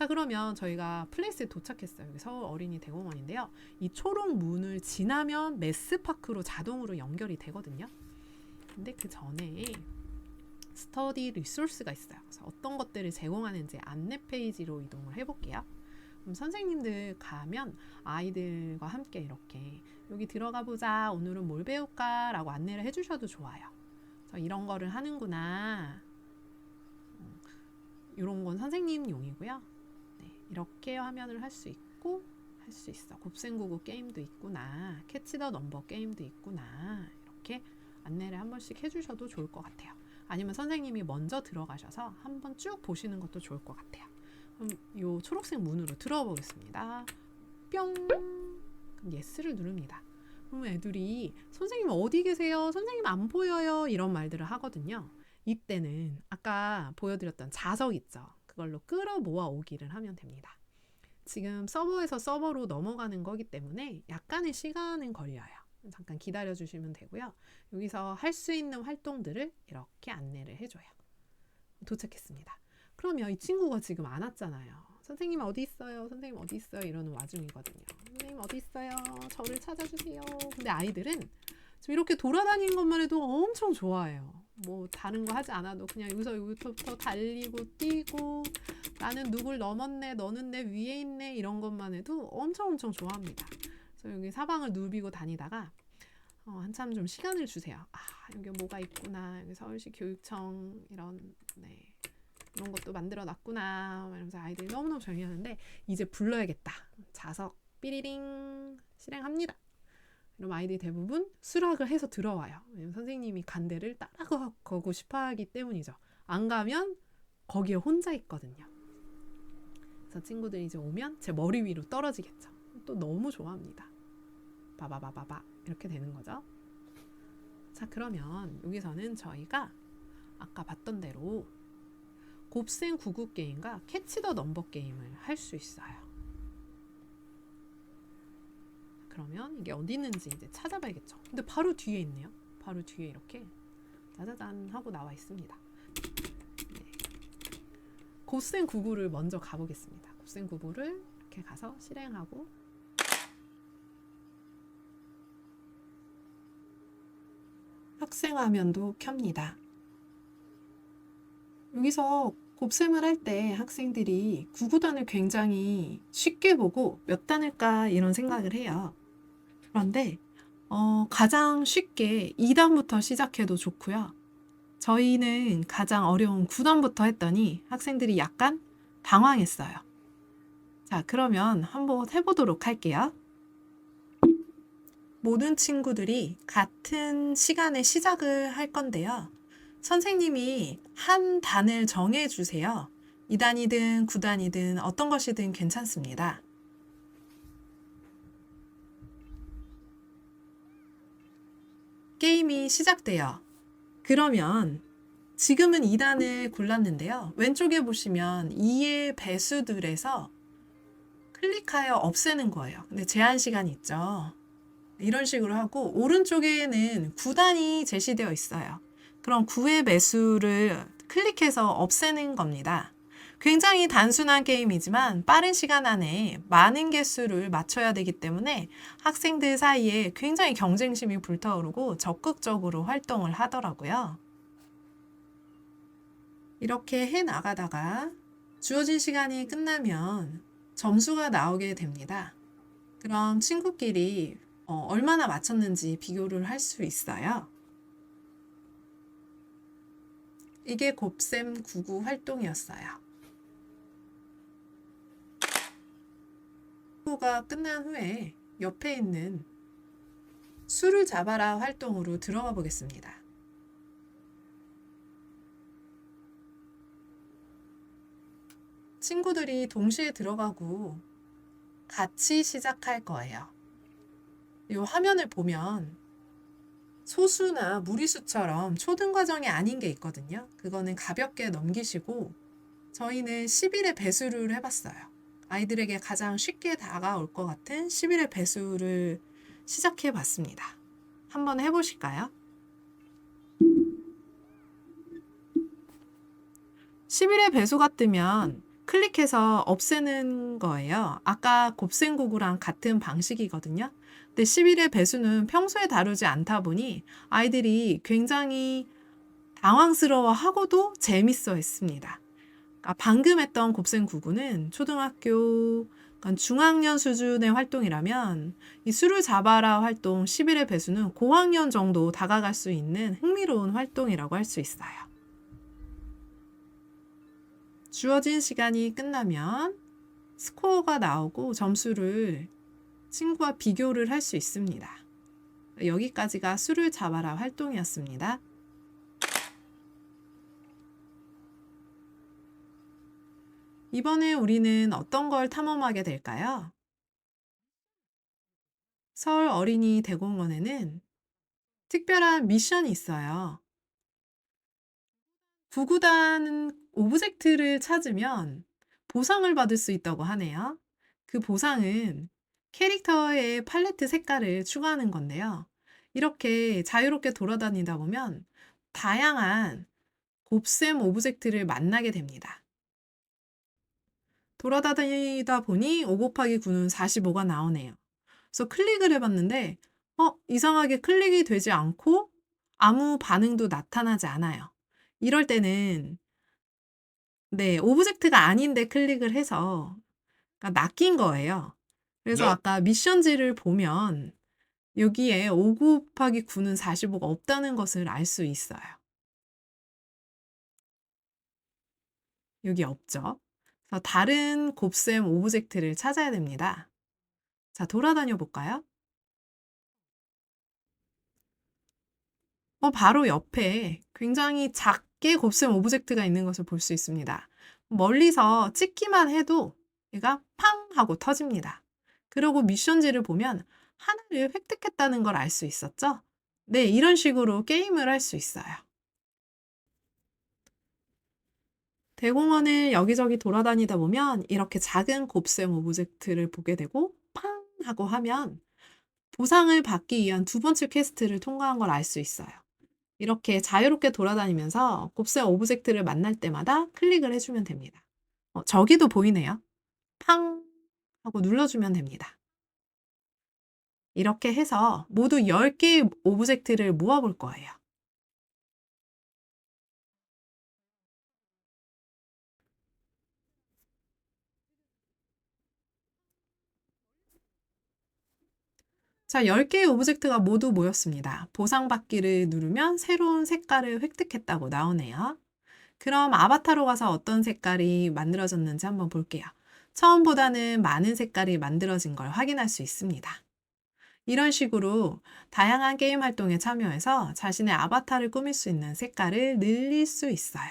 자, 그러면 저희가 플레이스에 도착했어요. 여기 서울 어린이 대공원인데요. 이 초록 문을 지나면 메스파크로 자동으로 연결이 되거든요. 근데 그 전에 스터디 리소스가 있어요. 그래서 어떤 것들을 제공하는지 안내 페이지로 이동을 해볼게요. 그럼 선생님들 가면 아이들과 함께 이렇게 여기 들어가 보자, 오늘은 뭘 배울까 라고 안내를 해주셔도 좋아요. 그래서 이런 거를 하는구나, 이런 건 선생님용이고요. 네, 이렇게 화면을 할 수 있고 할 수 있어. 곱셈구구 게임도 있구나, 캐치 더 넘버 게임도 있구나, 이렇게 안내를 한 번씩 해주셔도 좋을 것 같아요. 아니면 선생님이 먼저 들어가셔서 한번 쭉 보시는 것도 좋을 것 같아요. 그럼 이 초록색 문으로 들어가 보겠습니다. 뿅! 그럼 예스를 누릅니다. 그러면 애들이 선생님 어디 계세요? 선생님 안 보여요? 이런 말들을 하거든요. 이때는 아까 보여드렸던 자석 있죠? 그걸로 끌어 모아 오기를 하면 됩니다. 지금 서버에서 서버로 넘어가는 거기 때문에 약간의 시간은 걸려요. 잠깐 기다려 주시면 되고요. 여기서 할 수 있는 활동들을 이렇게 안내를 해줘요. 도착했습니다. 그러면 이 친구가 지금 안 왔잖아요. 선생님 어디 있어요? 선생님 어디 있어요? 이러는 와중이거든요. 선생님 어디 있어요? 저를 찾아주세요. 근데 아이들은 지금 이렇게 돌아다니는 것만 해도 엄청 좋아해요. 뭐 다른 거 하지 않아도 그냥 여기서부터 달리고 뛰고, 나는 누굴 넘었네, 너는 내 위에 있네, 이런 것만 해도 엄청 좋아합니다. 그래서 여기 사방을 누비고 다니다가 한참 좀 시간을 주세요. 아, 여기 뭐가 있구나, 여기 서울시 교육청 이런 것도 만들어 놨구나, 이러면서 아이들이 너무너무 정리하는데, 이제 불러야겠다. 자석 삐리링 실행합니다. 그럼 아이들이 대부분 수락을 해서 들어와요. 왜냐면 선생님이 간 데를 따라가고 싶어 하기 때문이죠. 안 가면 거기에 혼자 있거든요. 그래서 친구들이 이제 오면 제 머리 위로 떨어지겠죠. 또 너무 좋아합니다. 바바바바바 이렇게 되는 거죠. 자, 그러면 여기서는 저희가 아까 봤던 대로 곱셈 구구 게임과 캐치 더 넘버 게임을 할 수 있어요. 그러면 이게 어디 있는지 이제 찾아봐야겠죠. 근데 바로 뒤에 있네요. 바로 뒤에 이렇게 짜자잔 하고 나와 있습니다. 네. 곱셈 구구를 먼저 가보겠습니다. 곱셈 구구를 이렇게 가서 실행하고, 학생 화면도 켭니다. 여기서 곱셈을 할 때 학생들이 구구단을 굉장히 쉽게 보고 몇 단일까 이런 생각을 해요. 그런데 가장 쉽게 2단부터 시작해도 좋고요. 저희는 가장 어려운 9단부터 했더니 학생들이 약간 당황했어요. 자, 그러면 한번 해보도록 할게요. 모든 친구들이 같은 시간에 시작을 할 건데요. 선생님이 한 단을 정해주세요. 2단이든 9단이든 어떤 것이든 괜찮습니다. 게임이 시작돼요. 그러면 지금은 2단을 골랐는데요. 왼쪽에 보시면 2의 배수들에서 클릭하여 없애는 거예요. 근데 제한 시간이 있죠. 이런 식으로 하고, 오른쪽에는 9단이 제시되어 있어요. 그럼 9의 배수를 클릭해서 없애는 겁니다. 굉장히 단순한 게임이지만 빠른 시간 안에 많은 개수를 맞춰야 되기 때문에 학생들 사이에 굉장히 경쟁심이 불타오르고 적극적으로 활동을 하더라고요. 이렇게 해 나가다가 주어진 시간이 끝나면 점수가 나오게 됩니다. 그럼 친구끼리 얼마나 맞췄는지 비교를 할 수 있어요. 이게 곱셈 구구 활동이었어요. 구구가 끝난 후에 옆에 있는 수를 잡아라 활동으로 들어가 보겠습니다. 친구들이 동시에 들어가고 같이 시작할 거예요. 이 화면을 보면 소수나 무리수처럼 초등 과정이 아닌 게 있거든요. 그거는 가볍게 넘기시고, 저희는 11의 배수를 해봤어요. 아이들에게 가장 쉽게 다가올 것 같은 11의 배수를 시작해 봤습니다. 한번 해보실까요? 11의 배수 같으면 클릭해서 없애는 거예요. 아까 곱셈구구랑 같은 방식이거든요. 근데 11의 배수는 평소에 다루지 않다 보니 아이들이 굉장히 당황스러워하고도 재밌어 했습니다. 그러니까 방금 했던 곱셈구구는 초등학교 그러니까 중학년 수준의 활동이라면 이 수를 잡아라 활동 11의 배수는 고학년 정도 다가갈 수 있는 흥미로운 활동이라고 할 수 있어요. 주어진 시간이 끝나면 스코어가 나오고 점수를 친구와 비교를 할 수 있습니다. 여기까지가 수를 잡아라 활동이었습니다. 이번에 우리는 어떤 걸 탐험하게 될까요? 서울 어린이 대공원에는 특별한 미션이 있어요. 구구단 오브젝트를 찾으면 보상을 받을 수 있다고 하네요. 그 보상은 캐릭터의 팔레트 색깔을 추가하는 건데요. 이렇게 자유롭게 돌아다니다 보면 다양한 곱셈 오브젝트를 만나게 됩니다. 돌아다니다 보니 5 곱하기 9는 45가 나오네요. 그래서 클릭을 해봤는데 이상하게 클릭이 되지 않고 아무 반응도 나타나지 않아요. 이럴 때는 네, 오브젝트가 아닌데 클릭을 해서 그러니까 낚인 거예요. 그래서 아까 미션지를 보면 여기에 5 곱하기 9는 45가 없다는 것을 알 수 있어요. 여기 없죠. 그래서 다른 곱셈 오브젝트를 찾아야 됩니다. 자, 돌아다녀 볼까요? 바로 옆에 굉장히 작게 곱셈 오브젝트가 있는 것을 볼 수 있습니다. 멀리서 찍기만 해도 얘가 팡 하고 터집니다. 그리고 미션지를 보면 하나를 획득했다는 걸 알 수 있었죠? 네, 이런 식으로 게임을 할 수 있어요. 대공원을 여기저기 돌아다니다 보면 이렇게 작은 곱셈 오브젝트를 보게 되고 팡 하고 하면 보상을 받기 위한 두 번째 퀘스트를 통과한 걸 알 수 있어요. 이렇게 자유롭게 돌아다니면서 곱셈 오브젝트를 만날 때마다 클릭을 해주면 됩니다. 저기도 보이네요. 팡 하고 눌러주면 됩니다. 이렇게 해서 모두 10개의 오브젝트를 모아볼 거예요. 자, 10개의 오브젝트가 모두 모였습니다. 보상받기를 누르면 새로운 색깔을 획득했다고 나오네요. 그럼 아바타로 가서 어떤 색깔이 만들어졌는지 한번 볼게요. 처음보다는 많은 색깔이 만들어진 걸 확인할 수 있습니다. 이런 식으로 다양한 게임 활동에 참여해서 자신의 아바타를 꾸밀 수 있는 색깔을 늘릴 수 있어요.